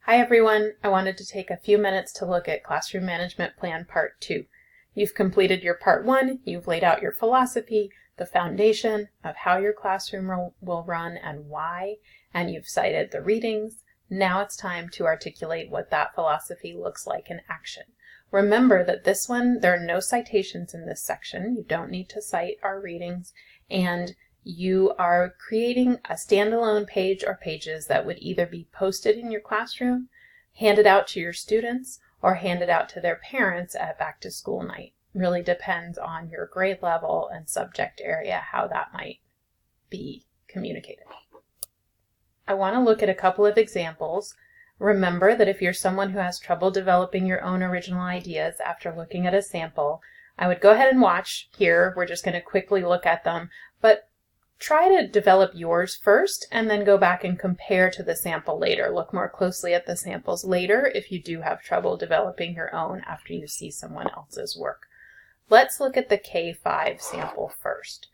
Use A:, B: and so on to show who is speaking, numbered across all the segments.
A: Hi everyone, I wanted to take a few minutes to look at Classroom Management Plan Part 2. You've completed your Part 1, you've laid out your philosophy, the foundation of how your classroom will run and why, and you've cited the readings. Now it's time to articulate what that philosophy looks like in action. Remember that this one, there are no citations in this section. You don't need to cite our readings, and you are creating a standalone page or pages that would either be posted in your classroom, handed out to your students, or handed out to their parents at back to school night. Really depends on your grade level and subject area how that might be communicated. I want to look at a couple of examples. Remember that if you're someone who has trouble developing your own original ideas after looking at a sample, I would go ahead and watch here. We're just going to quickly look at them, but try to develop yours first and then go back and compare to the sample later. Look more closely at the samples later if you do have trouble developing your own after you see someone else's work. Let's look at the K5 sample first.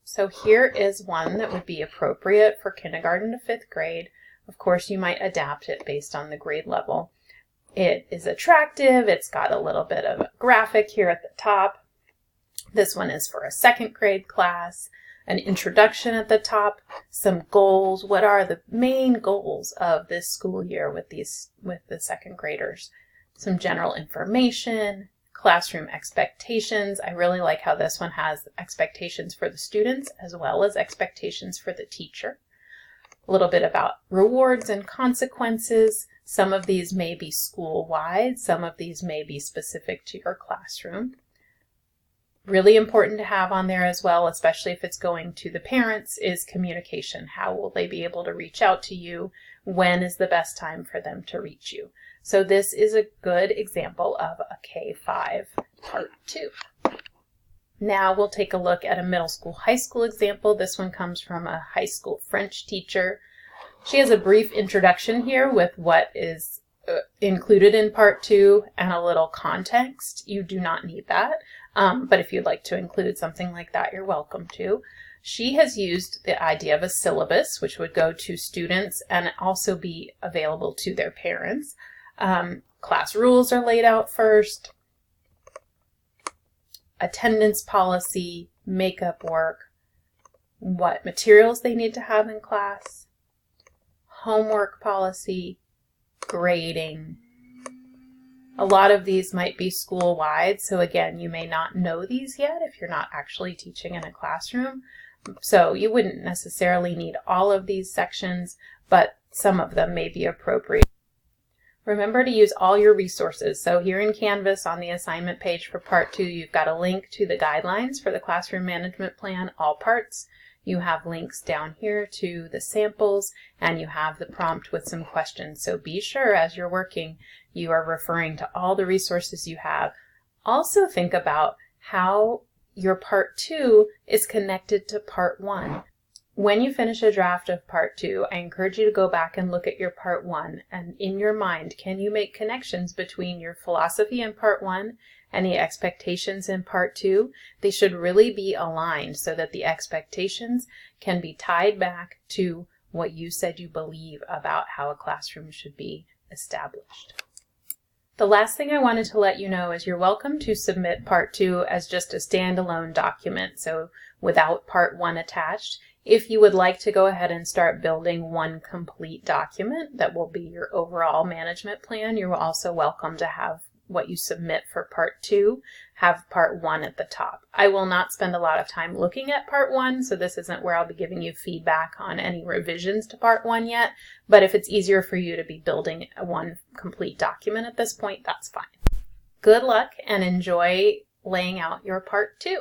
A: So here is one that would be appropriate for kindergarten to 5th grade. Of course, you might adapt it based on the grade level. It is attractive. It's got a little bit of a graphic here at the top. This one is for a 2nd grade class. An introduction at the top, some goals. What are the main goals of this school year with the 2nd graders? Some general information, classroom expectations. I really like how this one has expectations for the students as well as expectations for the teacher. A little bit about rewards and consequences. Some of these may be school-wide, some of these may be specific to your classroom. Really important to have on there as well, especially if it's going to the parents, is communication. How will they be able to reach out to you? When is the best time for them to reach you? So this is a good example of a K5 Part 2. Now we'll take a look at a middle school, high school example. This one comes from a high school French teacher. She has a brief introduction here with what is included in Part 2 and a little context. You do not need that. But if you'd like to include something like that, you're welcome to. She has used the idea of a syllabus, which would go to students and also be available to their parents. Class rules are laid out first. Attendance policy, makeup work, what materials they need to have in class, homework policy, grading. A lot of these might be school-wide, so again, you may not know these yet if you're not actually teaching in a classroom. So you wouldn't necessarily need all of these sections, but some of them may be appropriate. Remember to use all your resources. So here in Canvas on the assignment page for Part 2, you've got a link to the guidelines for the Classroom Management Plan, all parts. You have links down here to the samples, and you have the prompt with some questions. So be sure as you're working, you are referring to all the resources you have. Also think about how your Part 2 is connected to Part 1. When you finish a draft of Part 2, I encourage you to go back and look at your Part 1, and in your mind, can you make connections between your philosophy in Part 1 and the expectations in Part 2? They should really be aligned so that the expectations can be tied back to what you said you believe about how a classroom should be established. The last thing I wanted to let you know is you're welcome to submit Part 2 as just a standalone document, so without Part 1 attached. If you would like to go ahead and start building one complete document that will be your overall management plan, you're also welcome to have what you submit for Part 2 have Part 1 at the top. I will not spend a lot of time looking at Part 1, so this isn't where I'll be giving you feedback on any revisions to Part 1 yet, but if it's easier for you to be building one complete document at this point, that's fine. Good luck and enjoy laying out your Part 2.